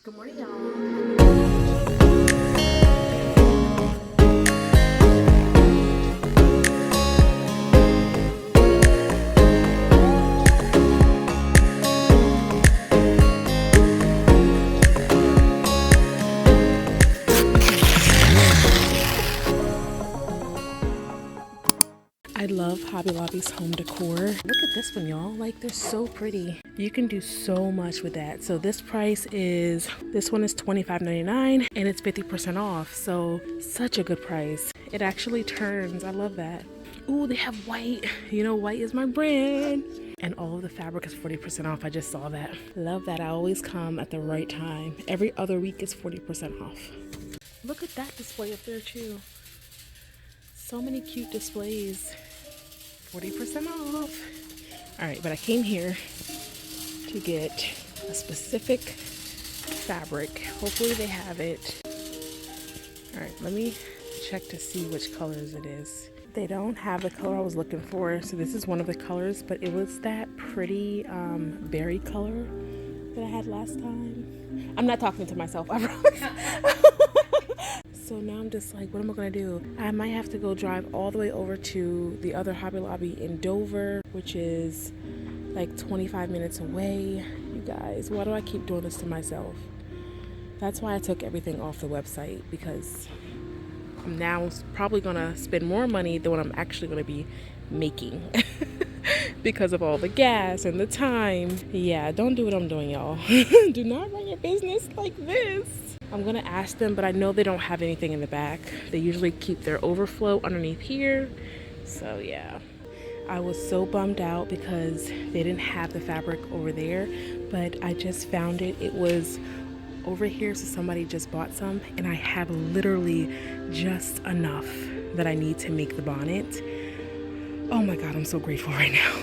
Good morning, y'all. I love Hobby Lobby's home decor. Look at this one, y'all. Like, they're so pretty. You can do so much with that. So this price is, this one is $25.99 and it's 50% off. So such a good price. It actually turns. I love that. Ooh, they have white. You know, white is my brand. And all of the fabric is 40% off. I just saw that. Love that. I always come at the right time. Every other week is 40% off. Look at that display up there too. So many cute displays. 40% off. All right, but I came here to get a specific fabric. Hopefully they have it. All right, let me check to see which colors it is. They don't have the color I was looking for, so this is one of the colors, but it was that pretty berry color that I had last time. I'm not talking to myself, I promise. So now I'm just like, what am I gonna do? I might have to go drive all the way over to the other Hobby Lobby in Dover, which is like 25 minutes away. You guys, why do I keep doing this to myself? That's why I took everything off the website, because I'm now probably gonna spend more money than what I'm actually gonna be making because of all the gas and the time. Yeah, don't do what I'm doing, y'all. Do not run your business like this. I'm gonna ask them, but I know they don't have anything in the back. They usually keep their overflow underneath here. So yeah, I was so bummed out because they didn't have the fabric over there, but I just found it. It was over here, so somebody just bought some, and I have literally just enough that I need to make the bonnet. Oh my God, I'm so grateful right now.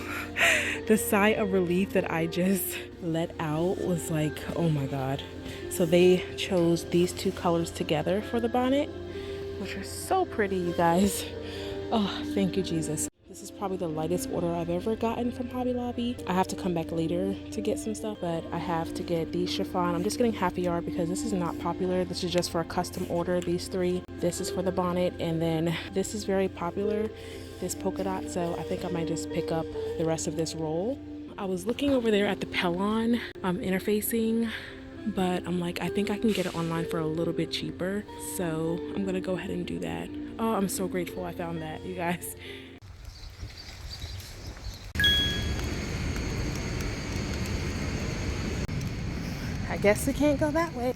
The sigh of relief that I just let out was like, oh my God. So they chose these two colors together for the bonnet, which are so pretty, you guys. Oh, thank you, Jesus. This is probably the lightest order I've ever gotten from Hobby Lobby. I have to come back later to get some stuff, but I have to get these chiffon. I'm just getting half a yard because this is not popular. This is just for a custom order, these three. This is for the bonnet, and then this is very popular, this polka dot, so I think I might just pick up the rest of this roll. I was looking over there at the Pellon interfacing, but I'm like, I think I can get it online for a little bit cheaper, so I'm gonna go ahead and do that. Oh, I'm so grateful I found that, you guys. I guess we can't go that way.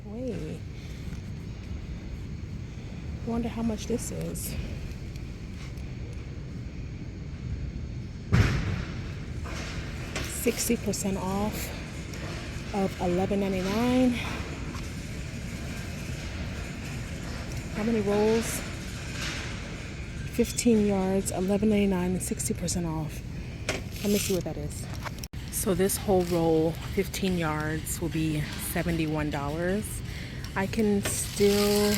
Wait. I wonder how much this is. $60% off of $11.99. How many rolls? 15 yards, $11.99 and 60% off. Let me see what that is. So this whole roll, 15 yards, will be $71. I can still,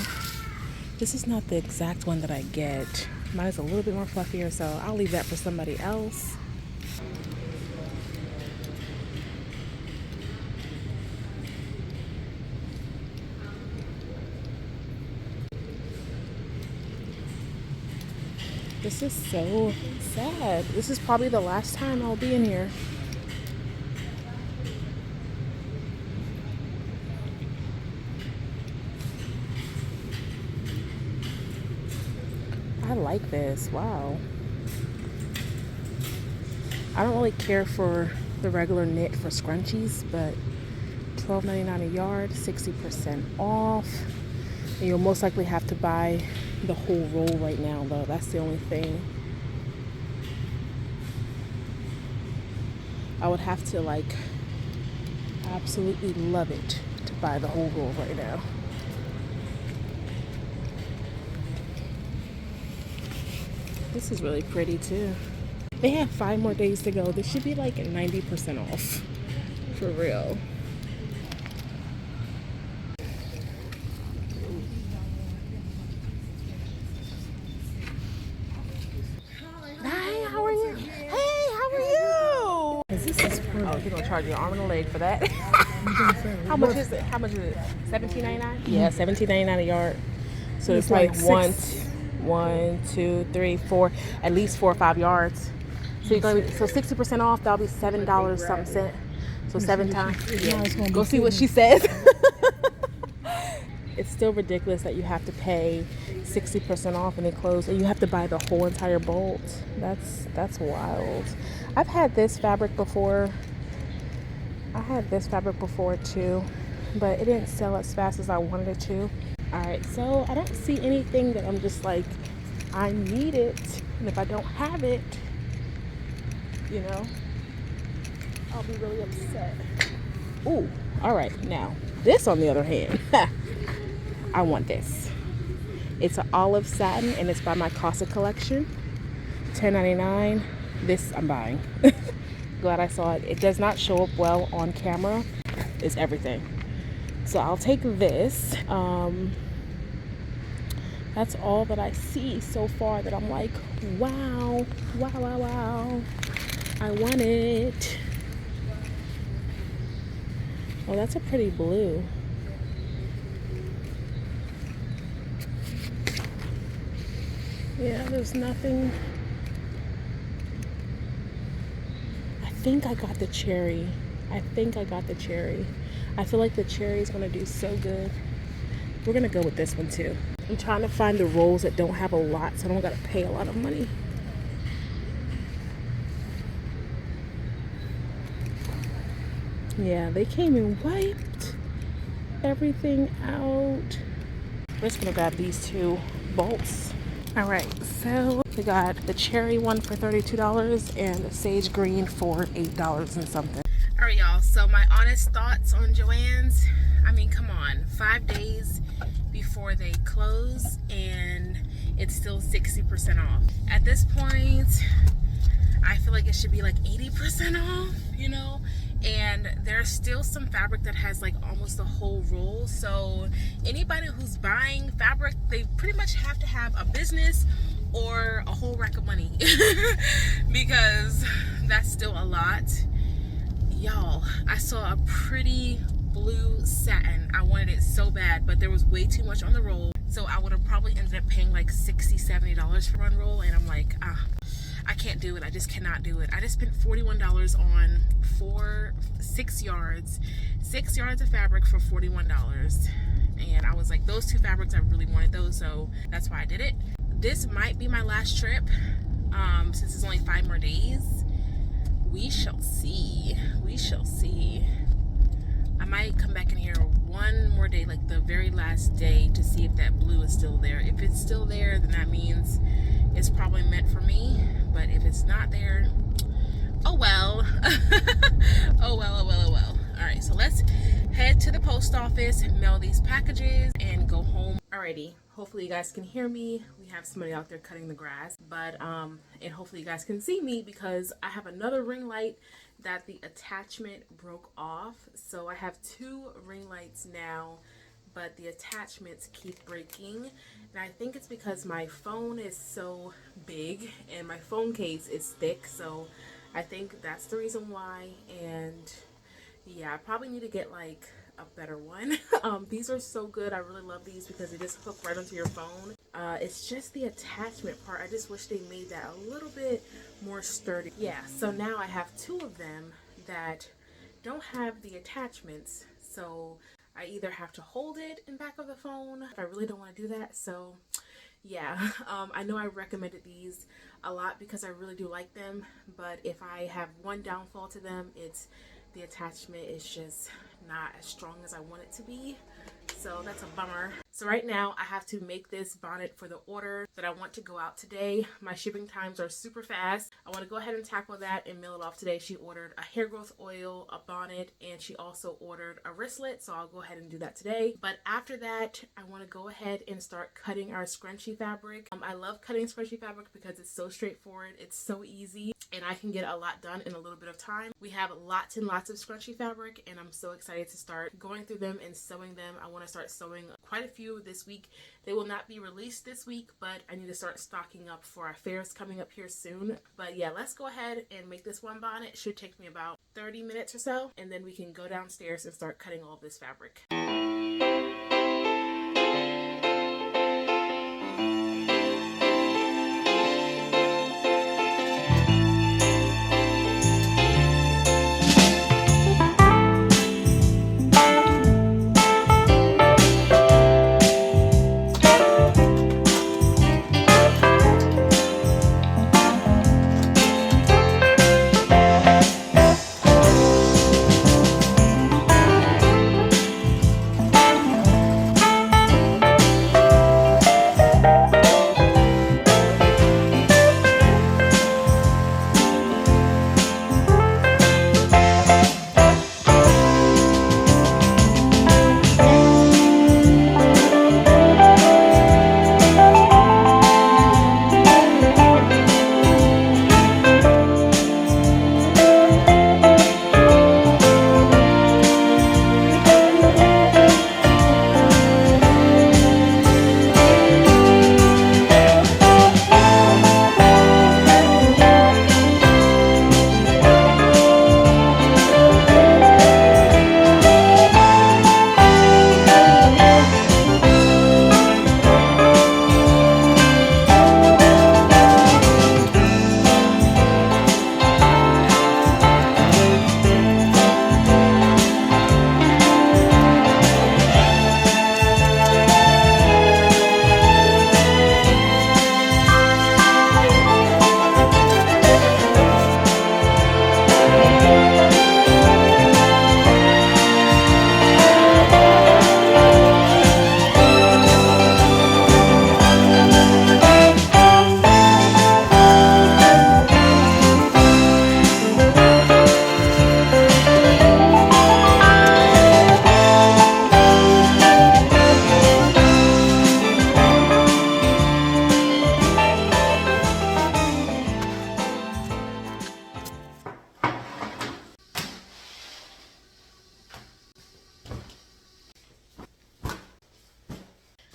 this is not the exact one that I get. Mine is a little bit more fluffier, so I'll leave that for somebody else. This is so sad. This is probably the last time I'll be in here. I like this. Wow. I don't really care for the regular knit for scrunchies, but $12.99 a yard, 60% off. And you'll most likely have to buy the whole roll right now, though. That's the only thing. I would have to like absolutely love it to buy the whole roll right now. This is really pretty too. They have 5 more days to go. This should be like 90% off. For real. Hi, how are you? Hey, how are you? This is pretty. Oh, he's gonna charge you an arm and a leg for that. How much is it? How much is it? $17.99? Yeah, $17.99 a yard. So it's like one, two, three, four, at least 4 or 5 yards. So you're gonna be, so 60% off. That'll be $7 something cent. So 7 times. Yeah. Go see what she says. It's still ridiculous that you have to pay 60% off and they close, and you have to buy the whole entire bolt. That's wild. I've had this fabric before. I had this fabric before too, but it didn't sell as fast as I wanted it to. Alright, so I don't see anything that I'm just like, I need it. And if I don't have it, you know, I'll be really upset. Ooh, alright, now, this on the other hand, I want this. It's an olive satin and it's by my Casa collection. $10.99. This I'm buying. Glad I saw it. It does not show up well on camera. It's everything. So I'll take this. That's all that I see so far that I'm like, wow, wow, wow, wow. I want it. Oh, that's a pretty blue. Yeah, there's nothing. I think I got the cherry. I feel like the cherry is going to do so good. We're going to go with this one too. I'm trying to find the rolls that don't have a lot, so I don't got to pay a lot of money. Yeah, they came and wiped everything out. We're just going to grab these 2 bolts. All right, so we got the cherry one for $32 and the sage green for $8 and something. All right, y'all, so my honest thoughts on Joann's. I mean, come on, 5 days before they close and it's still 60% off. At this point, I feel like it should be like 80% off, you know? And there's still some fabric that has like almost the whole roll. So anybody who's buying fabric, they pretty much have to have a business or a whole rack of money because that's still a lot. Y'all, I saw a pretty blue satin. I wanted it so bad, but there was way too much on the roll. So I would have probably ended up paying like $60, $70 for one roll. And I'm like, I can't do it. I just cannot do it. I just spent $41 on 6 yards of fabric for $41. And I was like, those 2 fabrics, I really wanted those. So that's why I did it. This might be my last trip since it's only 5 more days. We shall see. We shall see. I might come back in here one more day, like the very last day, to see if that blue is still there. If it's still there, then that means it's probably meant for me. But if it's not there, oh well. Oh well, oh well, oh well. All right, so let's head to the post office, mail these packages, and go home. Alrighty, hopefully you guys can hear me. We have somebody out there cutting the grass, but and hopefully you guys can see me because I have another ring light that the attachment broke off. So I have 2 ring lights now, but the attachments keep breaking. And I think it's because my phone is so big and my phone case is thick. So I think that's the reason why. And yeah, I probably need to get like a better one. These are so good. I really love these because they just hook right onto your phone. It's just the attachment part. I just wish they made that a little bit more sturdy. Yeah, so now I have 2 of them that don't have the attachments. So I either have to hold it in back of the phone if I really don't want to do that. So yeah, I know I recommended these a lot because I really do like them, but if I have one downfall to them, it's the attachment is just not as strong as I want it to be. So that's a bummer. So right now I have to make this bonnet for the order that I want to go out today. My shipping times are super fast. I want to go ahead and tackle that and mail it off today. She ordered a hair growth oil, a bonnet, and she also ordered a wristlet. So I'll go ahead and do that today. But after that, I want to go ahead and start cutting our scrunchie fabric. I love cutting scrunchie fabric because it's so straightforward. It's so easy and I can get a lot done in a little bit of time. We have lots and lots of scrunchie fabric and I'm so excited to start going through them and sewing them. I want to start sewing quite a few few this week. They will not be released this week, but I need to start stocking up for our fairs coming up here soon. But yeah, let's go ahead and make this one bonnet. It should take me about 30 minutes or so, and then we can go downstairs and start cutting all this fabric.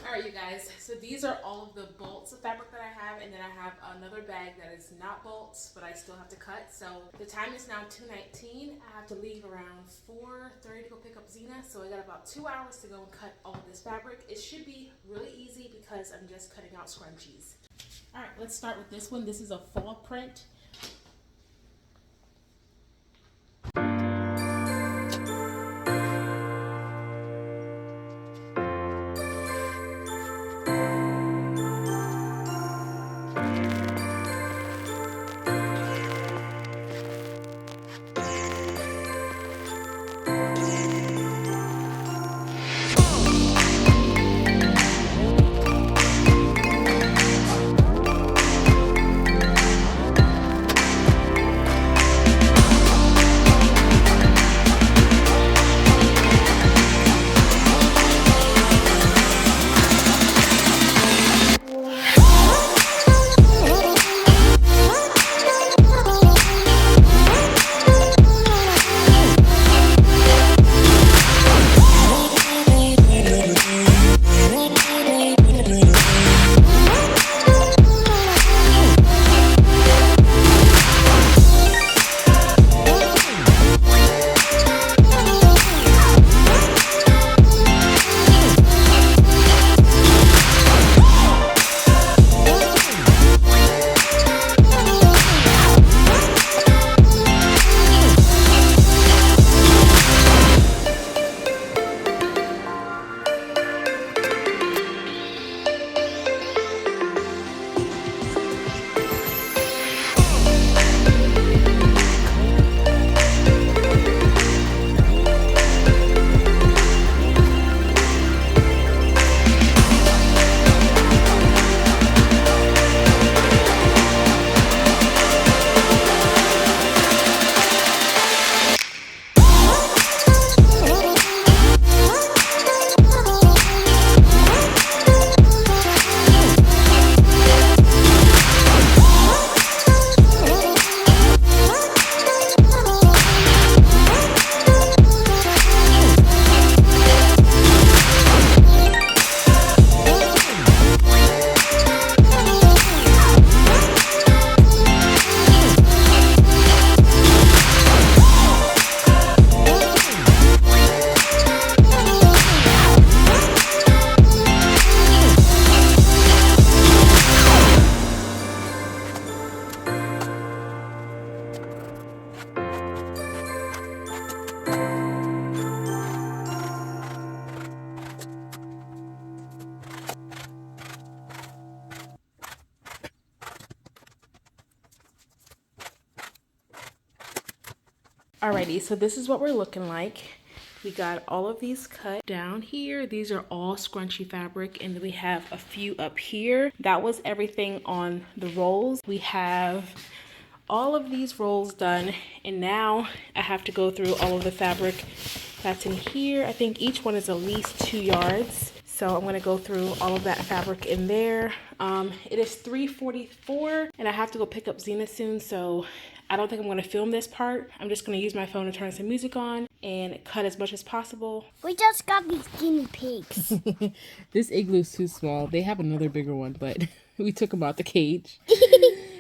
Alright you guys, so these are all of the bolts of fabric that I have, and then I have another bag that is not bolts, but I still have to cut. So the time is now 2:19. I have to leave around 4:30 to go pick up Zena, so I got about 2 hours to go and cut all of this fabric. It should be really easy because I'm just cutting out scrunchies. Alright, let's start with this one. This is a fall print. Alrighty, so this is what we're looking like. We got all of these cut down here. These are all scrunchy fabric, and then we have a few up here. That was everything on the rolls. We have all of these rolls done, and now I have to go through all of the fabric that's in here. I think each one is at least 2 yards. So I'm gonna go through all of that fabric in there. It is 3:44 and I have to go pick up Zena soon, so I don't think I'm gonna film this part. I'm just gonna use my phone to turn some music on and cut as much as possible. We just got these guinea pigs. This igloo's too small. They have another bigger one, but we took them out the cage.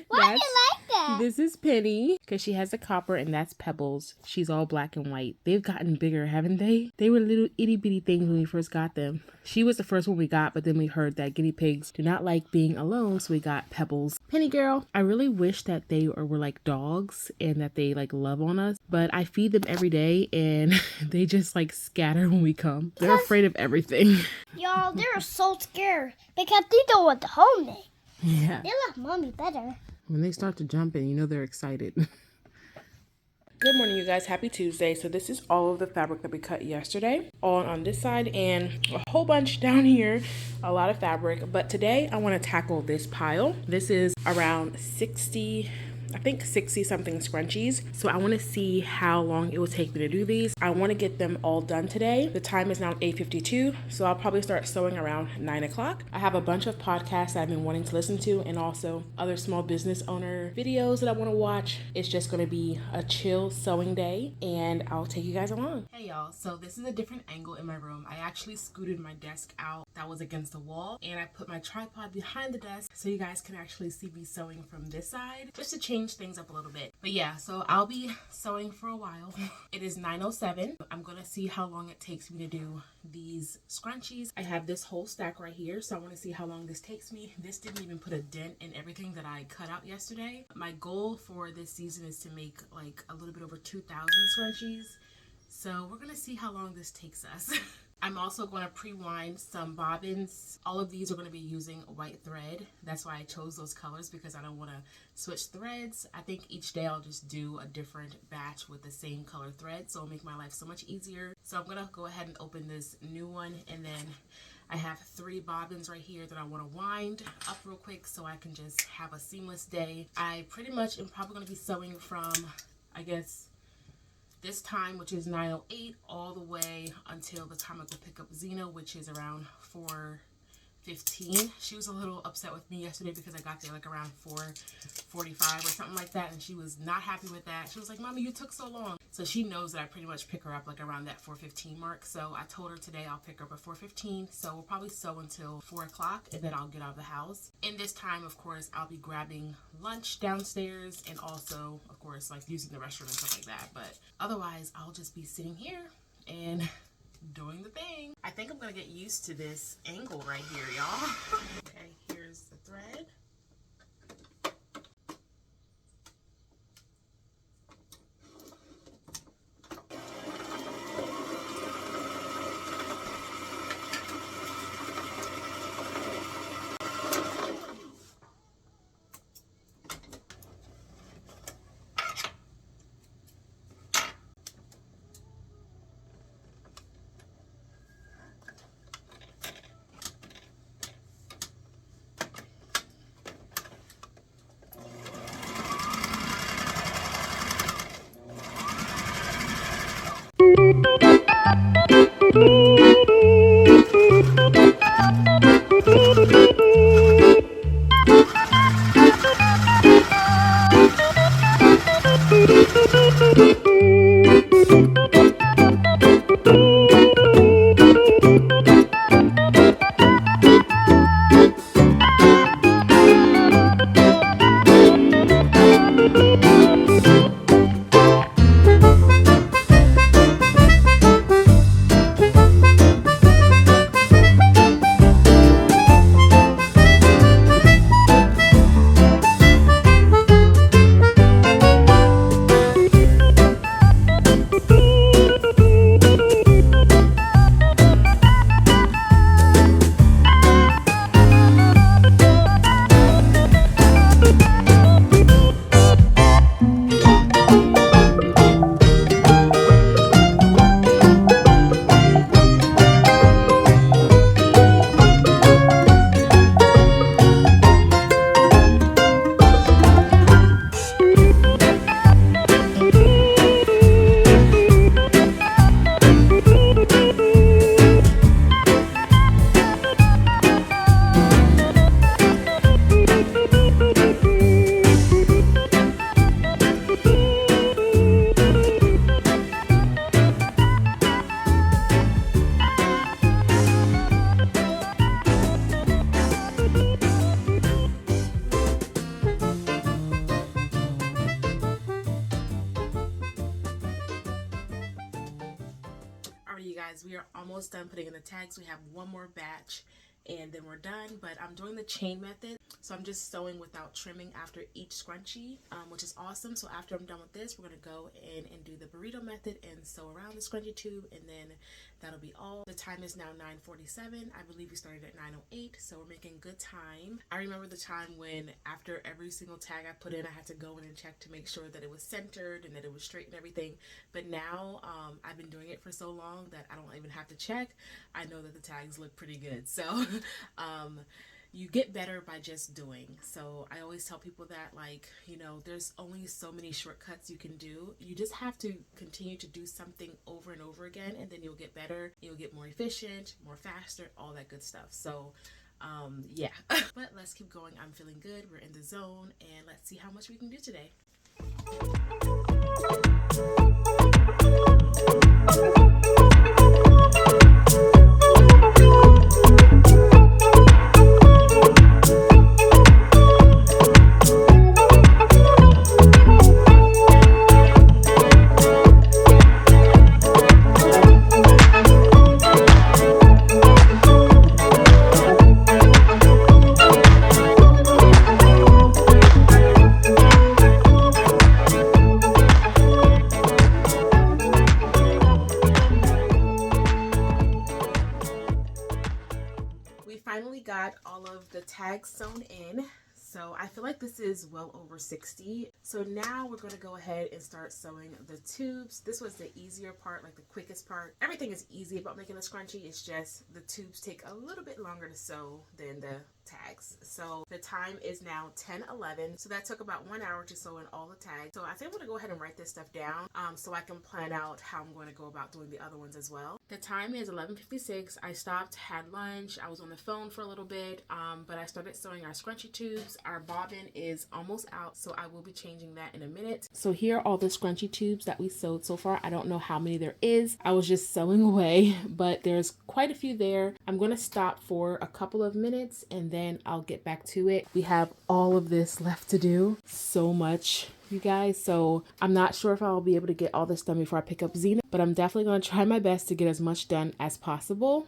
Why do you like that? This is Penny, because she has a copper, and that's Pebbles. She's all black and white. They've gotten bigger, haven't they? They were little itty bitty things when we first got them. She was the first one we got, but then we heard that guinea pigs do not like being alone, so we got Pebbles. Penny girl, I really wish that they were like dogs and that they like love on us, but I feed them every day and they just like scatter when we come. They're afraid of everything. Y'all, they're so scared because they don't want to hold me. Yeah. They love mommy better. When they start to jump in, you know they're excited. Good morning, you guys. Happy Tuesday. So this is all of the fabric that we cut yesterday, all on this side and a whole bunch down here, a lot of fabric. But today I want to tackle this pile. This is around 60 something scrunchies. So I want to see how long it will take me to do these. I want to get them all done today. The time is now 8:52, so I'll probably start sewing around 9 o'clock. I have a bunch of podcasts that I've been wanting to listen to and also other small business owner videos that I want to watch. It's just going to be a chill sewing day and I'll take you guys along. Hey y'all, so this is a different angle in my room. I actually scooted my desk out that was against the wall and I put my tripod behind the desk so you guys can actually see me sewing from this side just to change things up a little bit. But yeah, so I'll be sewing for a while. It is 9:07. I'm gonna see how long it takes me to do these scrunchies. I have this whole stack right here, so I want to see how long this takes me. This didn't even put a dent in everything that I cut out yesterday. My goal for this season is to make like a little bit over 2,000 scrunchies. So we're gonna see how long this takes us. I'm also going to pre-wind some bobbins. All of these are going to be using white thread. That's why I chose those colors, because I don't want to switch threads. I think each day I'll just do a different batch with the same color thread, so it'll make my life so much easier. So I'm going to go ahead and open this new one, and then I have 3 bobbins right here that I want to wind up real quick so I can just have a seamless day. I pretty much am probably going to be sewing from, I guess, this time, which is 9:08, all the way until the time I go pick up Zena, which is around 4:15. She was a little upset with me yesterday because I got there like around 4:45 or something like that, and she was not happy with that. She was like, "Mommy, you took so long." So she knows that I pretty much pick her up like around that 4:15 mark. So I told her today I'll pick her up at 4:15. So we'll probably sew until 4 o'clock, and then I'll get out of the house. In this time, of course, I'll be grabbing lunch downstairs and also, of course, like using the restroom and stuff like that. But otherwise, I'll just be sitting here and doing the thing. I think I'm gonna get used to this angle right here, y'all. Okay, here's the thread. Alright, you guys, we are almost done putting in the tags. We have one more batch and then we're done, but I'm doing the chain method, so I'm just sewing without trimming after each scrunchie, which is awesome. So after I'm done with this, we're going to go in and do the burrito method and sew around the scrunchie tube, and then that'll be all. The time is now 9:47. I believe we started at 9:08, so we're making good time. I remember the time when after every single tag I put in, I had to go in and check to make sure that it was centered and that it was straight and everything, but now I've been doing it for so long that I don't even have to check. I know that the tags look pretty good, so you get better by just doing. So I always tell people that, like, you know, there's only so many shortcuts you can do. You just have to continue to do something over and over again, and then you'll get better, you'll get more efficient, more faster, all that good stuff. So yeah. But let's keep going. I'm feeling good, we're in the zone, and let's see how much we can do today. Finally got all of the tags sewn in, so I feel like this is well over 60. So now we're going to go ahead and start sewing the tubes. This was the easier part, like the quickest part. Everything is easy about making a scrunchie, it's just the tubes take a little bit longer to sew than the tags. So the time is now 10:11, so that took about 1 hour to sew in all the tags. So I think I'm going to go ahead and write this stuff down so I can plan out how I'm going to go about doing the other ones as well. The time is 11:56. I stopped, had lunch, I was on the phone for a little bit, but I started sewing our scrunchie tubes. Our bobbin is almost out, so I will be changing that in a minute. So here are all the scrunchie tubes that we sewed so far. I don't know how many there is. I was just sewing away, but there's quite a few there. I'm going to stop for a couple of minutes and then I'll get back to it. We have all of this left to do. So much, you guys. So I'm not sure if I'll be able to get all this done before I pick up Xena, but I'm definitely going to try my best to get as much done as possible.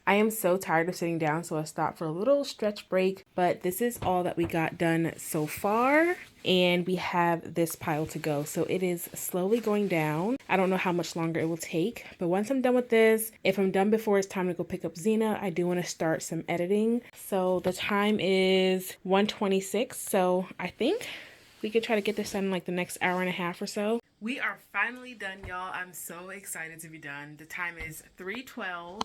I am so tired of sitting down, so I stopped for a little stretch break, but this is all that we got done so far, and we have this pile to go. So it is slowly going down. I don't know how much longer it will take, but once I'm done with this, if I'm done before it's time to go pick up Xena, I do want to start some editing. So the time is 1:26, so I think we could try to get this done in like the next hour and a half or so. We are finally done, y'all. I'm so excited to be done. The time is 3:12.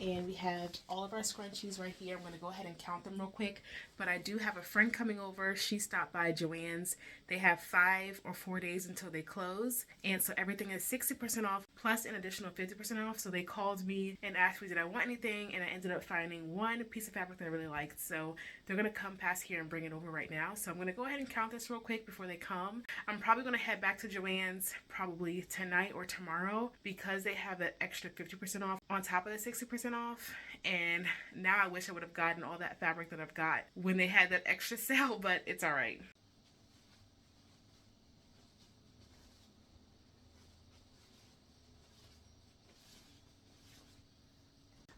And we have all of our scrunchies right here. I'm going to go ahead and count them real quick. But I do have a friend coming over. She stopped by Joann's. They have 5 or 4 days until they close. And so everything is 60% off plus an additional 50% off. So they called me and asked me did I want anything. And I ended up finding one piece of fabric that I really liked. So they're going to come past here and bring it over right now. So I'm going to go ahead and count this real quick before they come. I'm probably going to head back to Joann's probably tonight or tomorrow because they have that extra 50% off on top of the 60% off, and now I wish I would have gotten all that fabric that I've got when they had that extra sale, but it's all right.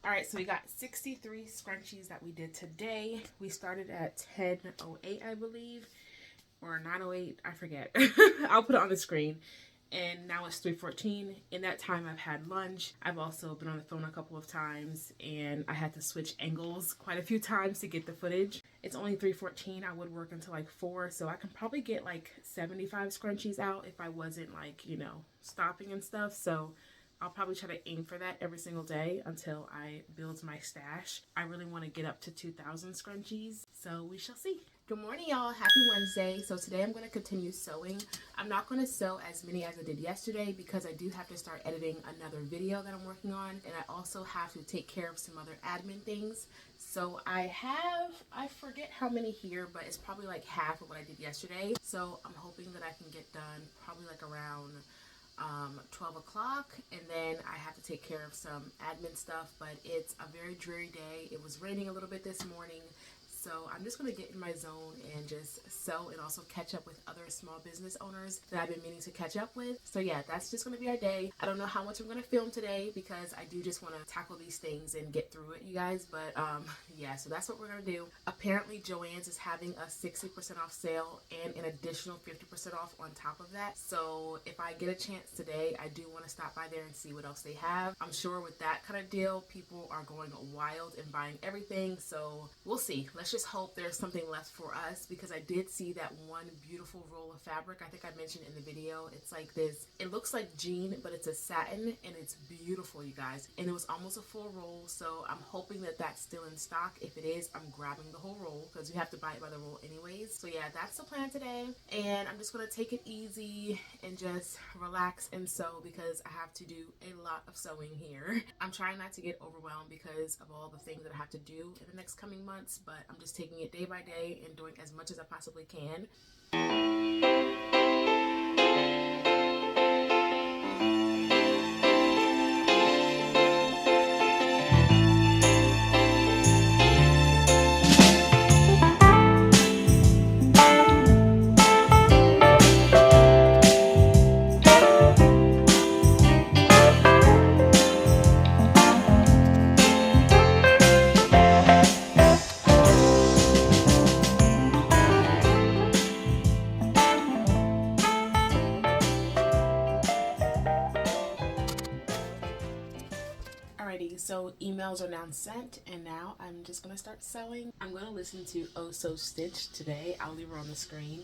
All right, so we got 63 scrunchies that we did today. We started at 10:08, I believe, or 9:08, I forget. I'll put it on the screen. And now it's 3:14. In that time, I've had lunch. I've also been on the phone a couple of times, and I had to switch angles quite a few times to get the footage. It's only 3:14. I would work until like 4, so I can probably get like 75 scrunchies out if I wasn't like, you know, stopping and stuff. So I'll probably try to aim for that every single day until I build my stash. I really want to get up to 2,000 scrunchies, so we shall see. Good morning, y'all. Happy Wednesday. So today I'm going to continue sewing. I'm not going to sew as many as I did yesterday because I do have to start editing another video that I'm working on, and I also have to take care of some other admin things. So I forget how many here, but it's probably like half of what I did yesterday. So I'm hoping that I can get done probably like around 12 o'clock, and then I have to take care of some admin stuff, but it's a very dreary day. It was raining a little bit this morning, so I'm just going to get in my zone and just sew and also catch up with other small business owners that I've been meaning to catch up with. So yeah, that's just going to be our day. I don't know how much I'm going to film today because I do just want to tackle these things and get through it, you guys. But yeah, so that's what we're going to do. Apparently Joann's is having a 60% off sale and an additional 50% off on top of that. So if I get a chance today, I do want to stop by there and see what else they have. I'm sure with that kind of deal, people are going wild and buying everything. So we'll see. Let's just hope there's something left for us, because I did see that one beautiful roll of fabric. I think I mentioned in the video, it's like this, it looks like jean, but it's a satin, and it's beautiful, you guys, and it was almost a full roll. So I'm hoping that that's still in stock. If it is, I'm grabbing the whole roll because you have to buy it by the roll anyways. So yeah, that's the plan today, and I'm just gonna take it easy and just relax and sew because I have to do a lot of sewing here. I'm trying not to get overwhelmed because of all the things that I have to do in the next coming months, but I'm just taking it day by day and doing as much as I possibly can. Alrighty, so emails are now sent, and now I'm just gonna start sewing. I'm gonna listen to Oh So Stitch today. I'll leave her on the screen.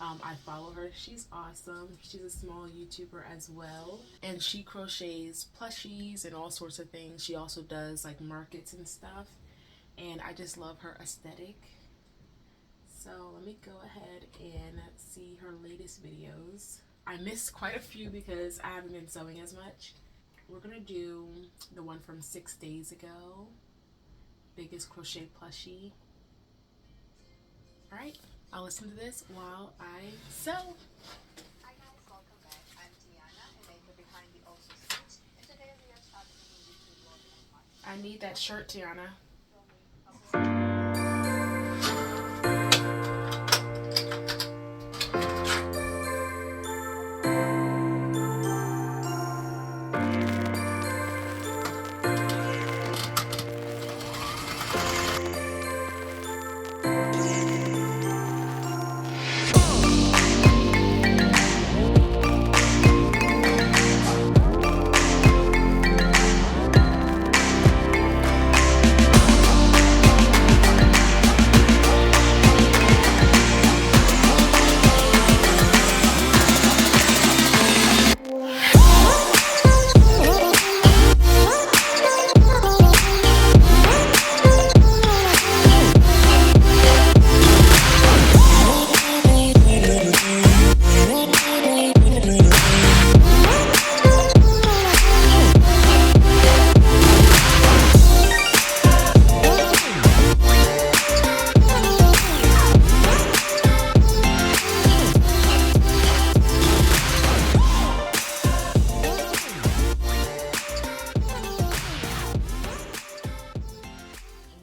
I follow her. She's awesome. She's a small YouTuber as well, and she crochets plushies and all sorts of things. She also does like markets and stuff, and I just love her aesthetic. So let me go ahead and see her latest videos. I missed quite a few because I haven't been sewing as much. We're gonna do the one from 6 days ago, biggest crochet plushie. All right, I'll listen to this while I sew. Hi guys, welcome back. I'm Tiana, and I go behind the also Stitch, and today we are starting a new YouTube vlog on March. I need that shirt, Tiana.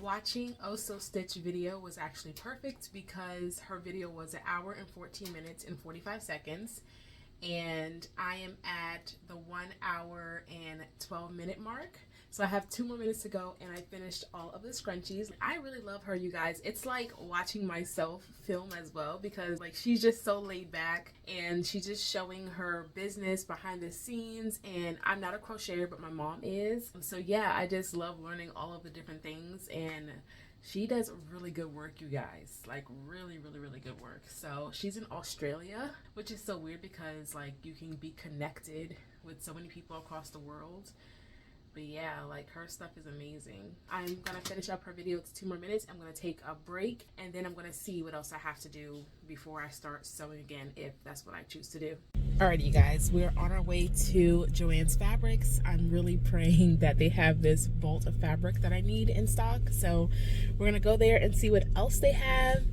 Watching Oh So Stitch video was actually perfect because her video was 1 hour and 14 minutes and 45 seconds, and I am at the 1 hour and 12 minute mark. So I have 2 more minutes to go, and I finished all of the scrunchies. I really love her, you guys. It's like watching myself film as well, because like she's just so laid back and she's just showing her business behind the scenes. And I'm not a crocheter, but my mom is. So yeah, I just love learning all of the different things and She does really good work, you guys. Like really, really, really good work. So she's in Australia, which is so weird because like you can be connected with so many people across the world. But yeah, like her stuff is amazing. I'm gonna finish up her video. It's 2 more minutes. I'm gonna take a break and then I'm gonna see what else I have to do before I start sewing again, if that's what I choose to do. Alrighty, you guys, we're on our way to Joann's Fabrics. I'm really praying that they have this vault of fabric that I need in stock. So we're gonna go there and see what else they have.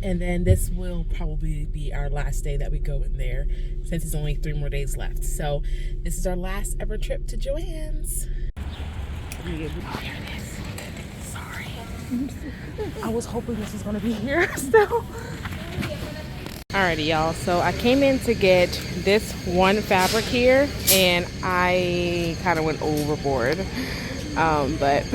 And then this will probably be our last day that we go in there, since it's only 3 more days left. So this is our last ever trip to Joann's. Oh, here it is. Sorry. I was hoping this was gonna be here still. Alrighty, y'all, so I came in to get this one fabric here and I kind of went overboard, but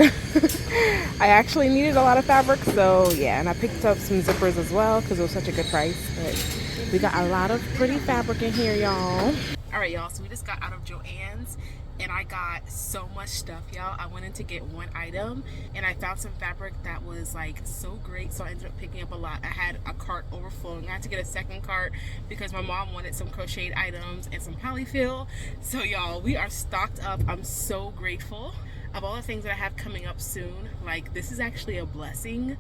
I actually needed a lot of fabric, so yeah, and I picked up some zippers as well because it was such a good price. But we got a lot of pretty fabric in here, y'all. Alright, y'all, so we just got out of Joann's and I got so much stuff, y'all. I went in to get one item and I found some fabric that was like so great, so I ended up picking up a lot. I had a cart overflowing. I had to get a second cart because my mom wanted some crocheted items and some polyfill. So y'all, we are stocked up. I'm so grateful. Of all the things that I have coming up soon, like this is actually a blessing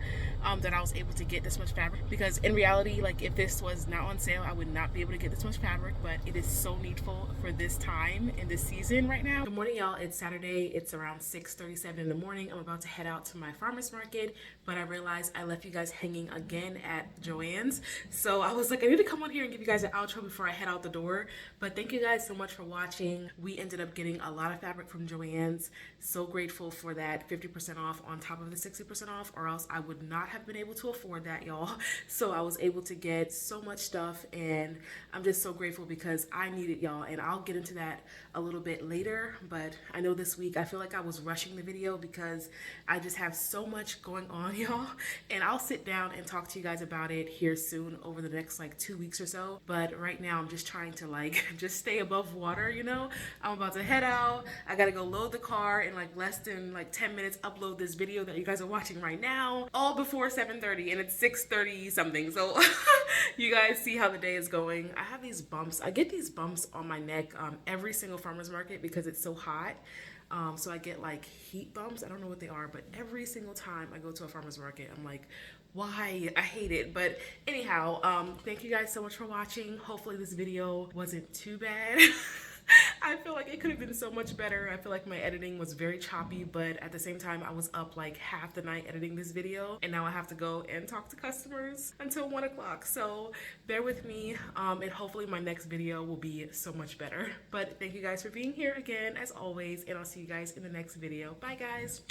that I was able to get this much fabric, because in reality, like if this was not on sale, I would not be able to get this much fabric, but it is so needful for this time in this season right now. Good morning, y'all. It's Saturday. It's around 6:37 in the morning. I'm about to head out to my farmer's market, but I realized I left you guys hanging again at Joann's. So I was like, I need to come on here and give you guys an outro before I head out the door. But thank you guys so much for watching. We ended up getting a lot of fabric from Joann's. So grateful for that 50% off on top of the 60% off, or else I would not have been able to afford that, y'all. So I was able to get so much stuff and I'm just so grateful because I need it, y'all, and I'll get into that a little bit later. But I know this week I feel like I was rushing the video because I just have so much going on, y'all, and I'll sit down and talk to you guys about it here soon over the next like 2 weeks or so. But right now I'm just trying to like just stay above water, you know. I'm about to head out. I gotta go load the car in like less than like 10 minutes, upload this video that you guys are watching right now, all before 7:30, and it's 6:30 something. So you guys see how the day is going. I have these bumps. I get these bumps on my neck every single farmer's market because it's so hot. So I get like heat bumps. I don't know what they are, but every single time I go to a farmer's market, I'm like, why? I hate it. But anyhow, thank you guys so much for watching. Hopefully this video wasn't too bad. I feel like it could have been so much better. I feel like my editing was very choppy, but at the same time, I was up like half the night editing this video, and now I have to go and talk to customers until 1 o'clock. So bear with me, and hopefully my next video will be so much better. But thank you guys for being here again, as always, and I'll see you guys in the next video. Bye, guys.